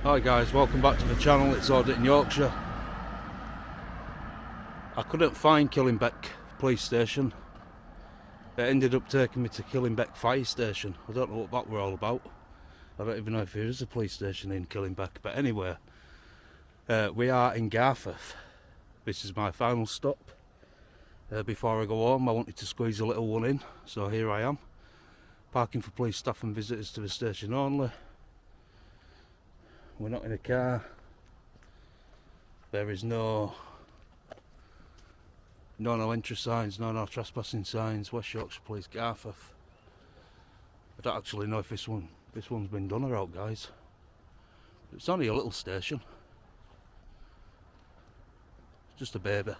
Hi guys, welcome back to the channel. It's Auditing Yorkshire. I couldn't find Killingbeck police station. It ended up taking me to Killingbeck fire station. I don't know what that were all about. I don't even know if there is a police station in Killingbeck, but anyway, we are in Garforth. This is my final stop. Before I go home, I wanted to squeeze a little one in, so here I am. Parking for police staff and visitors to the station only. We're not in a car. There is no entry signs, no trespassing signs. West Yorkshire Police, Garforth. I don't actually know if this one's been done or out, guys. It's only a little station. It's just a baby.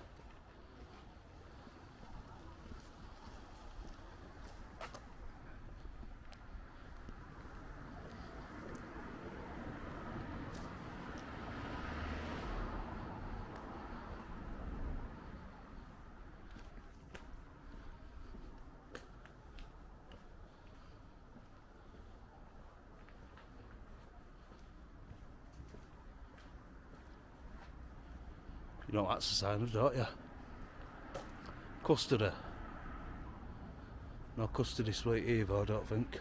You know what that's a sign of, don't you? Custody. No custody suite either, I don't think.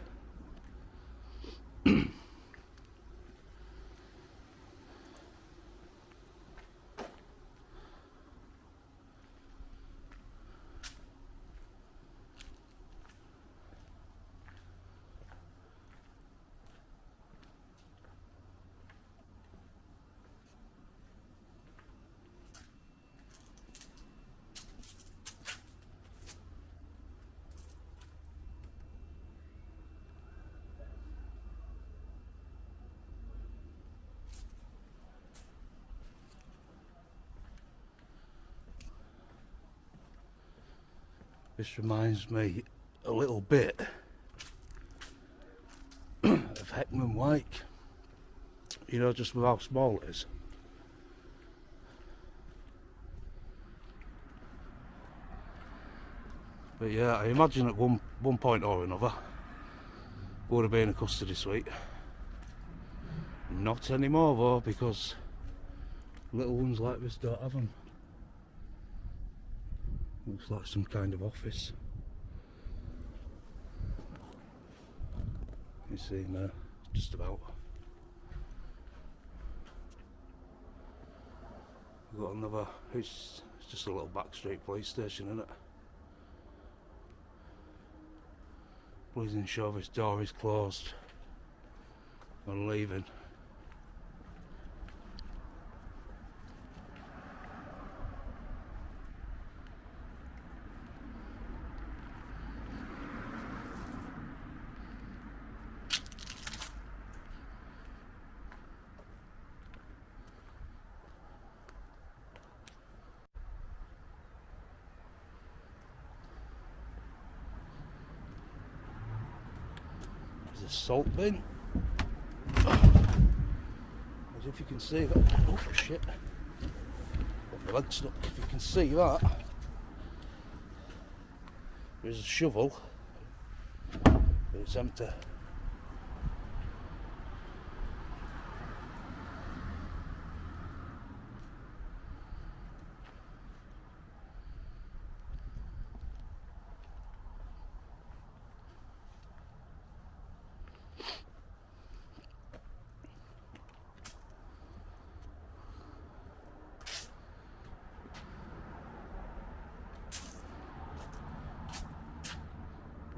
This reminds me a little bit of Heckman White. You know, just with how small it is. But yeah, I imagine at one point or another would have been a custody suite. Not anymore though, because little ones like this don't have them. Looks like some kind of office. You see there, just about. We've got another, it's just a little backstreet police station, isn't it? Please ensure this door is closed when leaving. There's a salt bin. As if you can see that. Oh shit. Got my leg stuck. If you can see that. There's a shovel. But it's empty.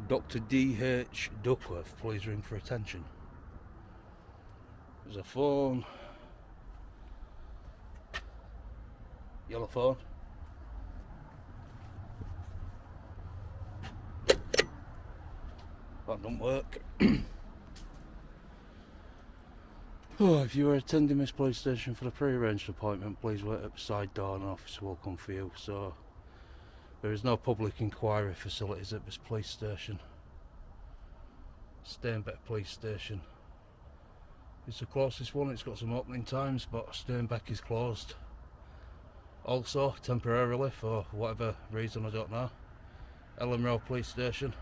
Dr. D.H. Duckworth, please ring for attention. There's a phone. Yellow phone. That don't work. Oh, if you are attending this police station for a pre-arranged appointment, please wait at the side door and an officer will come for you. So, there is no public inquiry facilities at this police station. Steinbeck Police Station. It's the closest one, it's got some opening times, but Steinbeck is closed. Also, temporarily, for whatever reason, I don't know. Ellen Row Police Station.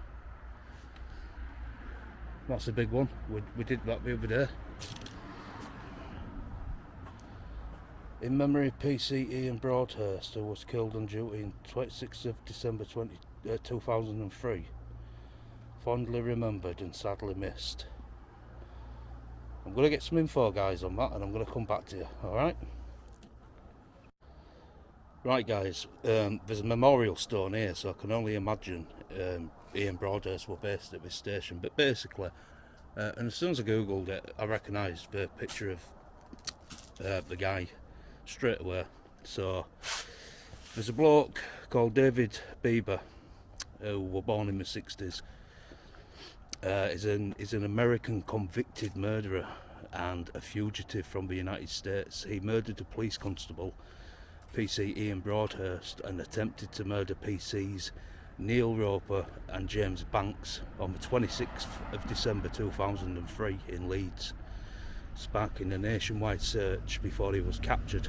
That's a big one. We did that the other day. In memory of PC Ian Broadhurst, who was killed on duty on 26th of December 2003. Fondly remembered and sadly missed. I'm going to get some info, guys, on that, and I'm going to come back to you, alright? Right, guys, there's a memorial stone here, so I can only imagine Ian Broadhurst were based at this station. But basically, and as soon as I googled it, I recognised the picture of the guy straight away. So there's a bloke called David Bieber who were born in the 60s. He's an American convicted murderer and a fugitive from the United States. He murdered a police constable, PC Ian Broadhurst, and attempted to murder PCs Neil Roper and James Banks on the 26th of December 2003 in Leeds, sparking a nationwide search before he was captured.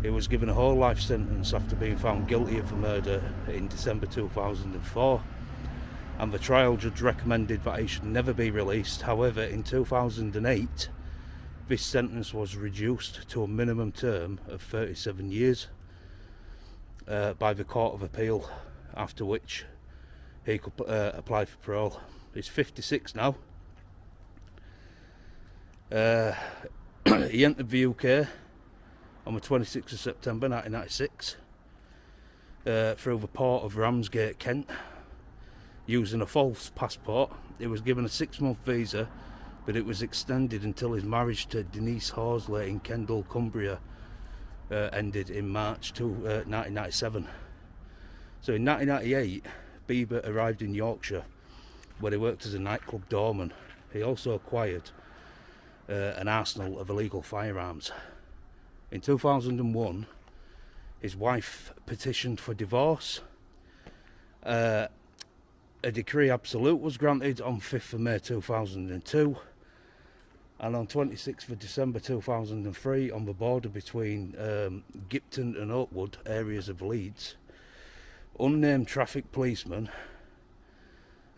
He was given a whole life sentence after being found guilty of the murder in December 2004, and the trial judge recommended that he should never be released. However, in 2008, this sentence was reduced to a minimum term of 37 years by the Court of Appeal, after which he could apply for parole. He's 56 now. He entered the UK on the 26th of September 1996 through the port of Ramsgate, Kent, using a false passport. He was given a 6-month visa, but it was extended until his marriage to Denise Horsley in Kendal, Cumbria ended in March 1997. So in 1998, Bieber arrived in Yorkshire, where he worked as a nightclub doorman. He also acquired an arsenal of illegal firearms. In 2001, his wife petitioned for divorce. A decree absolute was granted on 5th of May 2002, and on 26th of December 2003, on the border between Gipton and Oakwood areas of Leeds, unarmed traffic policeman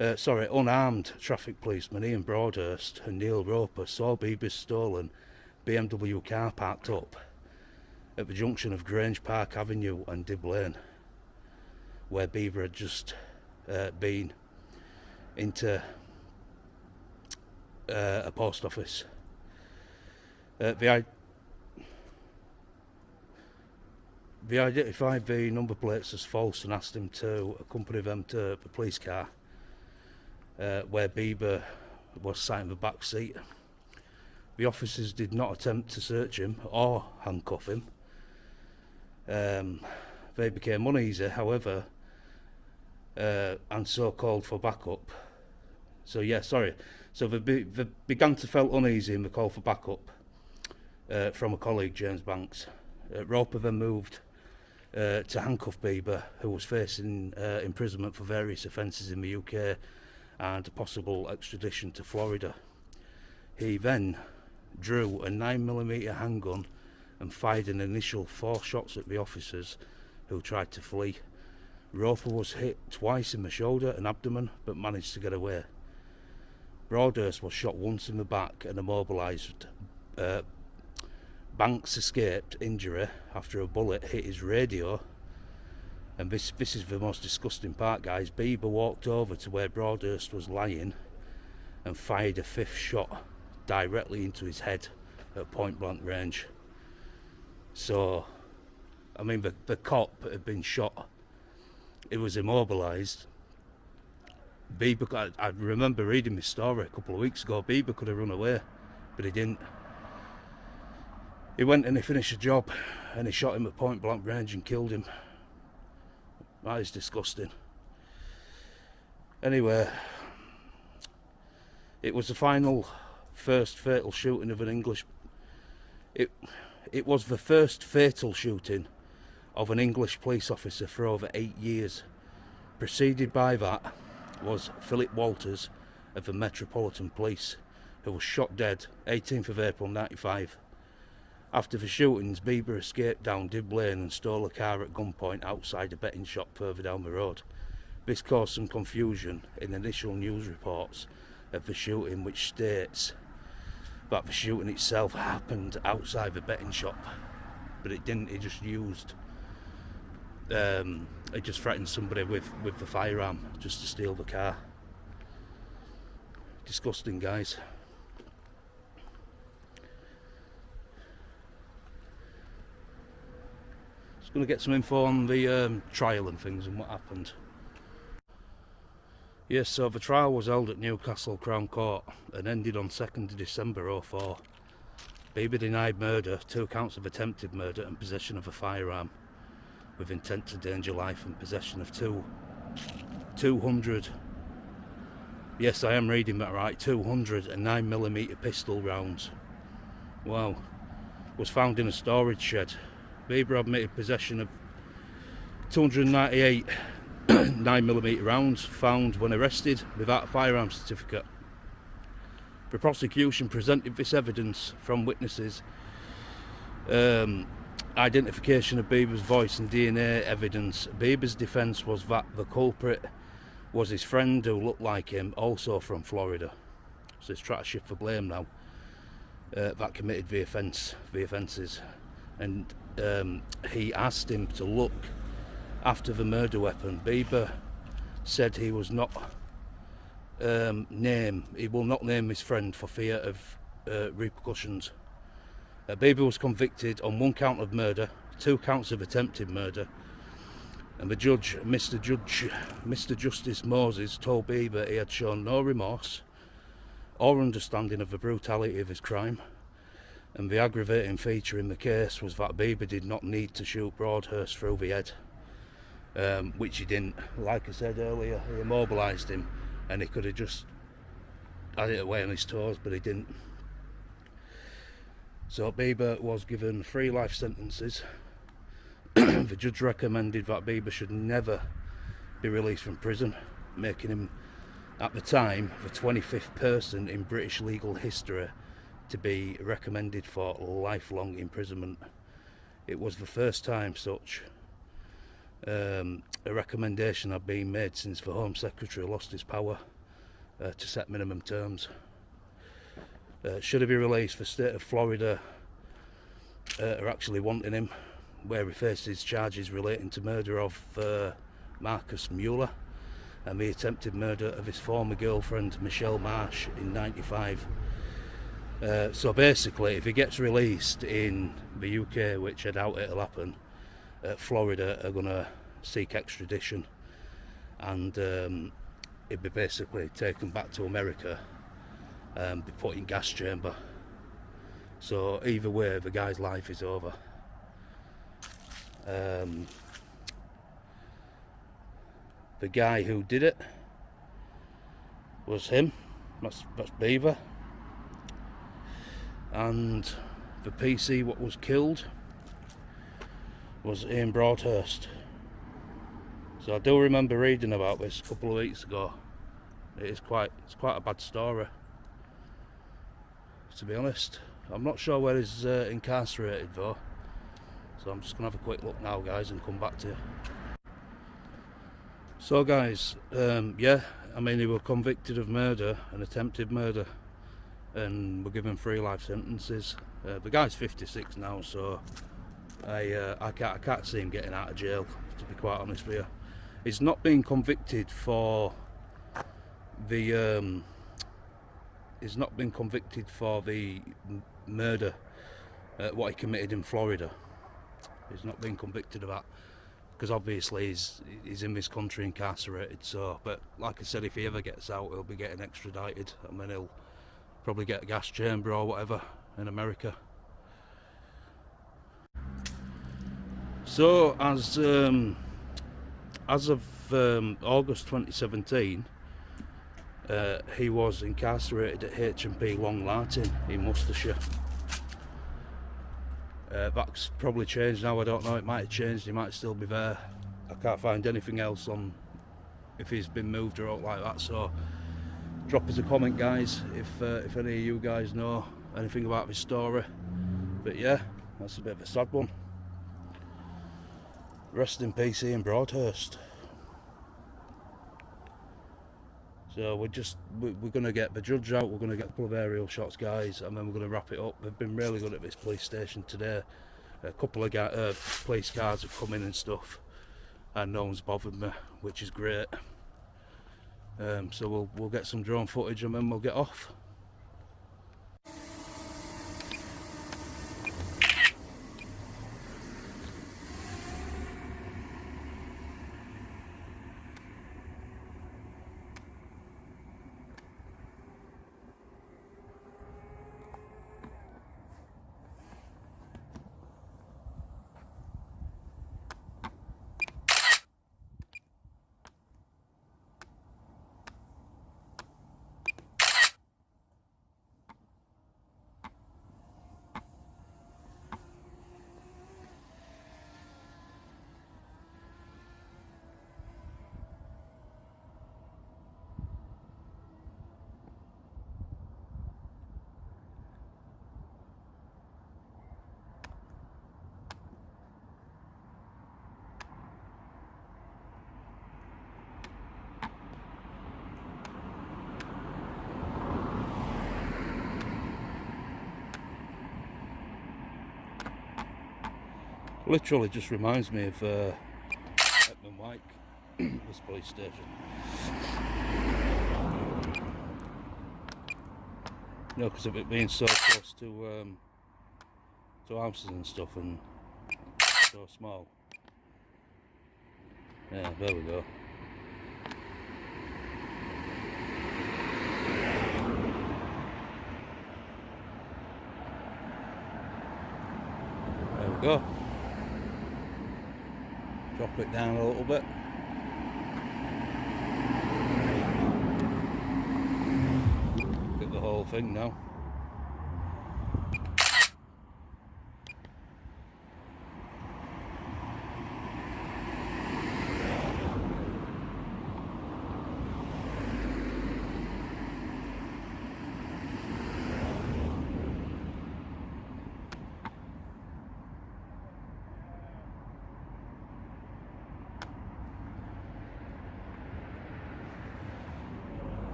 Ian Broadhurst and Neil Roper saw Bieber's stolen BMW car parked up at the junction of Grange Park Avenue and Dib Lane, where Bieber had just been into a post office. They identified the number plates as false and asked him to accompany them to the police car, where Bieber was sat in the back seat. The officers did not attempt to search him or handcuff him. They became uneasy, however, and so called for backup. So they began to feel uneasy and they called for backup from a colleague, James Banks. Roper then moved to handcuff Bieber, who was facing imprisonment for various offences in the UK and a possible extradition to Florida. He then drew a 9mm handgun and fired an initial 4 shots at the officers, who tried to flee. Roper was hit twice in the shoulder and abdomen, but managed to get away. Broadhurst was shot once in the back and immobilised. Banks escaped injury after a bullet hit his radio. And this is the most disgusting part, guys. Bieber walked over to where Broadhurst was lying and fired a 5th shot directly into his head at point blank range. So, I mean, the cop had been shot. He was immobilised. Bieber, I remember reading this story a couple of weeks ago. Bieber could have run away, but he didn't. He went and he finished the job, and he shot him at point blank range and killed him. That is disgusting. Anyway, it was the first fatal shooting of an English. It was the first fatal shooting of an English police officer for over 8 years. Preceded by that was Philip Walters of the Metropolitan Police, who was shot dead 18th of April 1995. After the shootings, Bieber escaped down Dib Lane and stole a car at gunpoint outside a betting shop further down the road. This caused some confusion in initial news reports of the shooting, which states that the shooting itself happened outside the betting shop. but it didn't. He just used, he just threatened somebody with the firearm just to steal the car. Disgusting, guys. Just going to get some info on the trial and things and what happened. Yes, so the trial was held at Newcastle Crown Court and ended on 2nd of December 2004. Bieber denied murder, 2 counts of attempted murder and possession of a firearm with intent to endanger life and possession of 200, yes I am reading that right, 209mm pistol rounds. Wow. Was found in a storage shed. Bieber admitted possession of 298 9mm rounds found when arrested without a firearm certificate. The prosecution presented this evidence from witnesses, identification of Bieber's voice and DNA evidence. Bieber's defence was that the culprit was his friend who looked like him, also from Florida. So he's trying to shift the blame now, that committed the offences. And he asked him to look after the murder weapon. Bieber said he was not he will not name his friend for fear of repercussions. Bieber was convicted on 1 count of murder, 2 counts of attempted murder, and the judge, Mr. Justice Moses, told Bieber he had shown no remorse or understanding of the brutality of his crime, and the aggravating feature in the case was that Bieber did not need to shoot Broadhurst through the head, which he didn't. Like I said earlier, he immobilised him and he could have just had it away on his toes, but he didn't. So Bieber was given 3 life sentences. The judge recommended that Bieber should never be released from prison, making him, at the time, the 25th person in British legal history to be recommended for lifelong imprisonment. It was the first time such a recommendation had been made since the Home Secretary lost his power to set minimum terms. Should he be released, the state of Florida are actually wanting him, where he faces charges relating to murder of Marcus Mueller and the attempted murder of his former girlfriend Michelle Marsh in '95. So basically, if he gets released in the UK, which I doubt it'll happen, Florida are going to seek extradition, and he'd be basically taken back to America and be put in gas chamber. So either way, the guy's life is over. The guy who did it was him, that's Bieber, and the PC what was killed was Ian Broadhurst. So I do remember reading about this a couple of weeks ago. It's quite a bad story, to be honest. I'm not sure where he's incarcerated though, so I'm just gonna have a quick look now, guys, and come back to you. So guys, yeah, I mean, he was convicted of murder and attempted murder, and we're given 3 life sentences. The guy's 56 now, so I can't see him getting out of jail, to be quite honest with you. He's not been convicted for the murder what he committed in Florida. He's not been convicted of that because obviously he's in this country incarcerated. So, but like I said, if he ever gets out, he'll be getting extradited, and then he'll probably get a gas chamber or whatever in America. So as of August 2017, he was incarcerated at H&P Long Lartin in Worcestershire. That's probably changed now, I don't know, it might have changed, he might still be there. I can't find anything else on if he's been moved or out like that, so drop us a comment, guys, if any of you guys know anything about this story. But yeah, that's a bit of a sad one. Rest in peace, Ian Broadhurst. So we're going to get the judge out, we're going to get a couple of aerial shots, guys, and then we're going to wrap it up. They've been really good at this police station today. A couple of police cars have come in and stuff, and no one's bothered me, which is great. So we'll get some drone footage and then we'll get off. Literally just reminds me of Hetman White, this police station. You know, because of it being so close to houses and stuff, and so small. Yeah, there we go. There we go. Drop it down a little bit. Look at the whole thing now.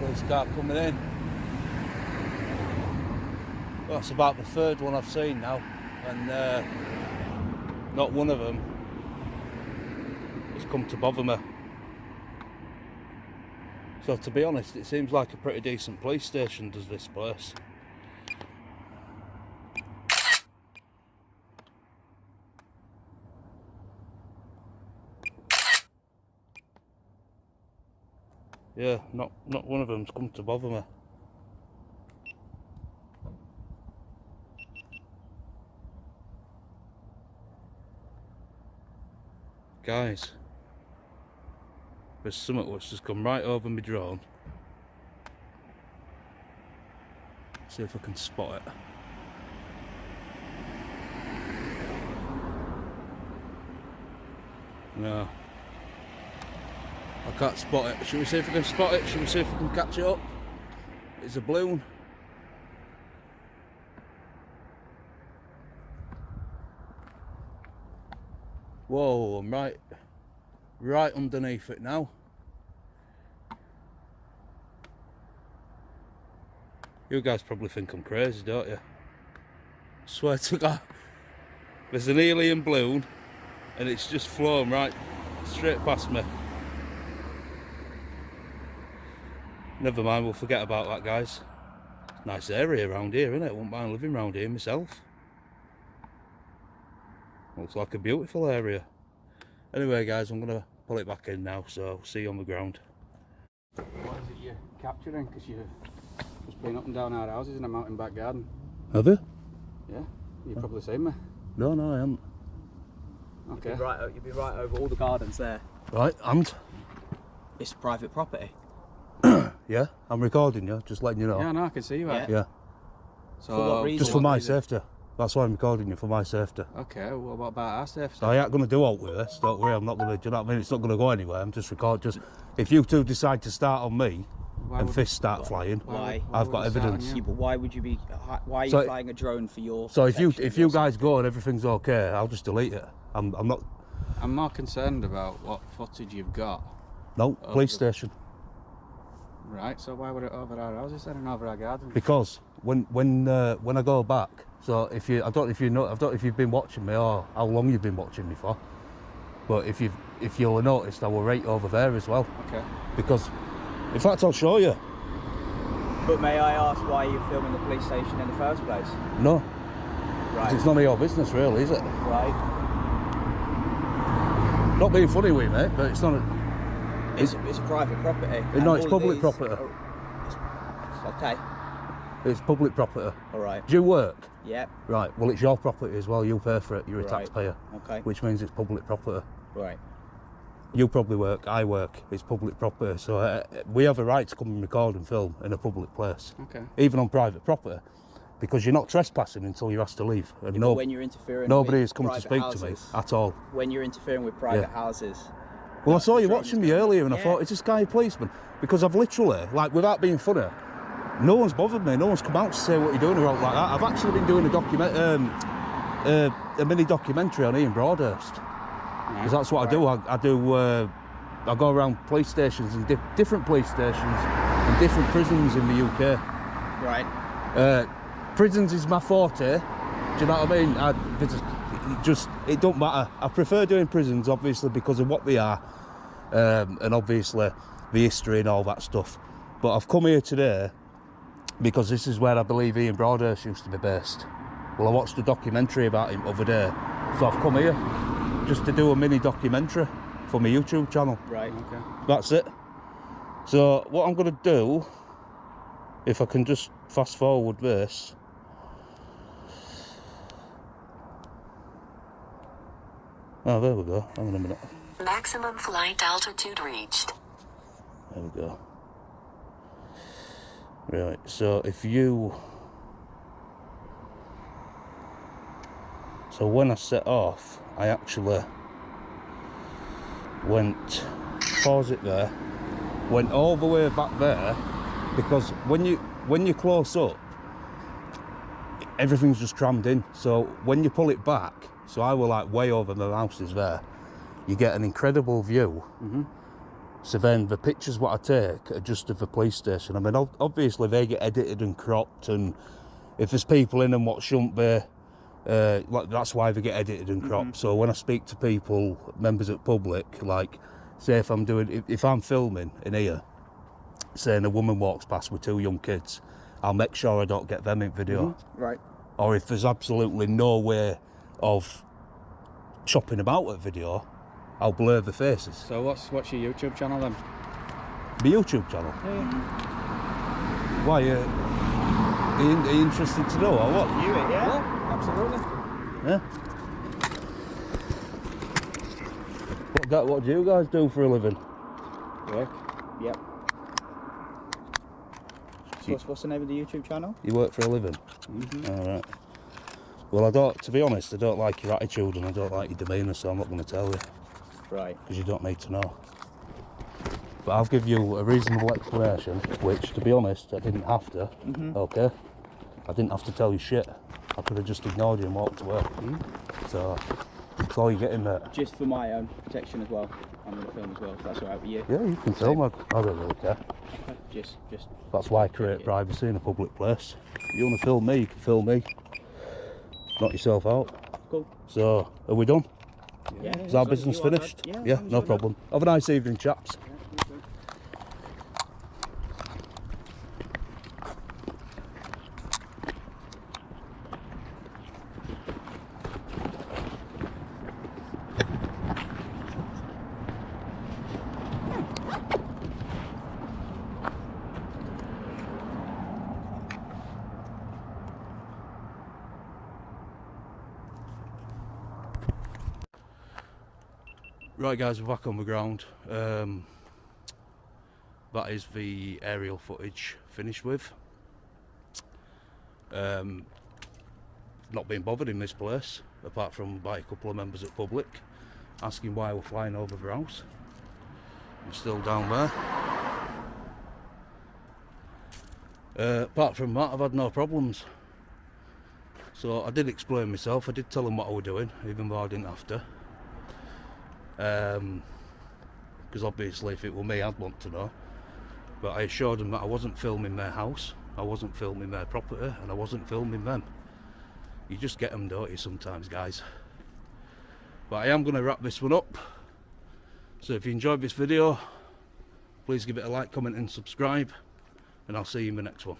Police car coming in. Well, that's about the third one I've seen now, and not one of them has come to bother me. So to be honest, it seems like a pretty decent police station, does this place. Yeah, not one of them's come to bother me. Guys, there's something which has come right over my drone. See if I can spot it. No, I can't spot it. Should we see if we can spot it? Should we see if we can catch it up? It's a balloon. Whoa, I'm right underneath it now. You guys probably think I'm crazy, don't you? Swear to God. There's an helium balloon and it's just flown right straight past me. Never mind, we'll forget about that, guys. Nice area around here, isn't it? I wouldn't mind living around here myself. Looks like a beautiful area. Anyway, guys, I'm going to pull it back in now, so I'll see you on the ground. What is it you're capturing? Because you've just been up and down our houses in a mountain back garden. Have you? Yeah, you've probably seen me. No, I haven't. Okay. You'd be right over all the gardens there. Right, and? It's private property. Yeah, I'm recording you, just letting you know. Yeah, no, I can see you. Yeah. So, for what reason? Just for my safety. That's why I'm recording you, for my safety. Okay, well, what about our safety? So I ain't going to do out with this, don't worry, I'm not going to, do you know what I mean? It's not going to go anywhere, I'm just if you two decide to start on me, and fists start flying, Why? I've got evidence. Yeah, but why would you be? Why are you flying a drone for your? So if you guys go and everything's okay, I'll just delete it. I'm not. I'm more concerned about what footage you've got. No, police station. Right, so why would it over our houses then and over our garden? Because when I go back, so if you, I don't know if you know, I don't know if you've been watching me or how long you've been watching me for, but if you'll have noticed, I were right over there as well. Okay. Because, in fact, I'll show you. But may I ask why you're filming the police station in the first place? No, Right. it's none of your business, really, is it? Right. Not being funny with you, mate, but it's not. It's a private property. No, and it's all public these property. Okay. It's public property. All right. Do you work? Yep. Right. Well, it's your property as well. You pay for it. You're a Right. taxpayer. Okay. Which means it's public property. Right. You probably work. I work. It's public property. So we have a right to come and record and film in a public place, Okay. even on private property, because you're not trespassing until you're asked to leave. And But when you're interfering nobody with has come to private speak houses, to me at all. When you're interfering with private Yeah. houses. Well, I saw you the watching drone's me going- earlier, and I Yeah. thought, is this guy a policeman? Because I've literally, like, without being funny, no one's bothered me. No one's come out to say what you're doing or out like that. I've actually been doing a mini documentary on Ian Broadhurst, because that's what I do. I go around police stations and different police stations and different prisons in the UK. Right. Prisons is my forte. Do you know what I mean? It don't matter. I prefer doing prisons, obviously, because of what they are, and obviously the history and all that stuff. But I've come here today because this is where I believe Ian Broadhurst used to be based. Well, I watched a documentary about him other day, so I've come here just to do a mini documentary for my YouTube channel. Right. Okay. That's it. So what I'm going to do, if I can just fast forward this. Oh, there we go. Hang on a minute. Maximum flight altitude reached. There we go. Right, so so when I set off, I actually went, pause it there, went all the way back there, because when you're close up, everything's just crammed in. So when you pull it back, so I were like way over the houses there, you get an incredible view. So then the pictures what I take are just of the police station. I mean, obviously they get edited and cropped, and if there's people in them what shouldn't be, like, that's why they get edited and cropped. So when I speak to people, members of the public, like, say if I'm filming in here, saying a woman walks past with 2 young kids, I'll make sure I don't get them in video. Right. Or if there's absolutely no way of chopping about a video, I'll blur the faces. So what's your YouTube channel then? The YouTube channel? Why, are you interested to know or what? View it, yeah? Absolutely. Yeah? What do you guys do for a living? Work. Yep. So what's the name of the YouTube channel? You work for a living? Alright. Well, to be honest, I don't like your attitude and I don't like your demeanour, so I'm not going to tell you. Right. Because you don't need to know. But I'll give you a reasonable explanation, which, to be honest, I didn't have to. Okay? I didn't have to tell you shit. I could have just ignored you and walked away. So, that's all you're getting, mate. Just for my own protection as well. I'm going to film as well, if that's alright with you. Yeah, you can film. I don't really care. Okay. Just. That's why I create privacy in a public place. If you want to film me, you can film me. Knock yourself out. Cool. So, are we done? Yeah. Is our business finished? Yeah, no problem. Have a nice evening, chaps. Right guys, we're back on the ground. That is the aerial footage finished with. Not being bothered in this place, apart from by a couple of members of the public asking why we're flying over the house. I'm still down there. Apart from that, I've had no problems. So I did explain myself, I did tell them what I was doing, even though I didn't have to. Because obviously if it were me I'd want to know, But I assured them that I wasn't filming their house, I wasn't filming their property, and I wasn't filming them. You just get them, don't you, sometimes, guys. But I am going to wrap this one up. So if you enjoyed this video, please give it a like, comment and subscribe, and I'll see you in the next one.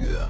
Yeah.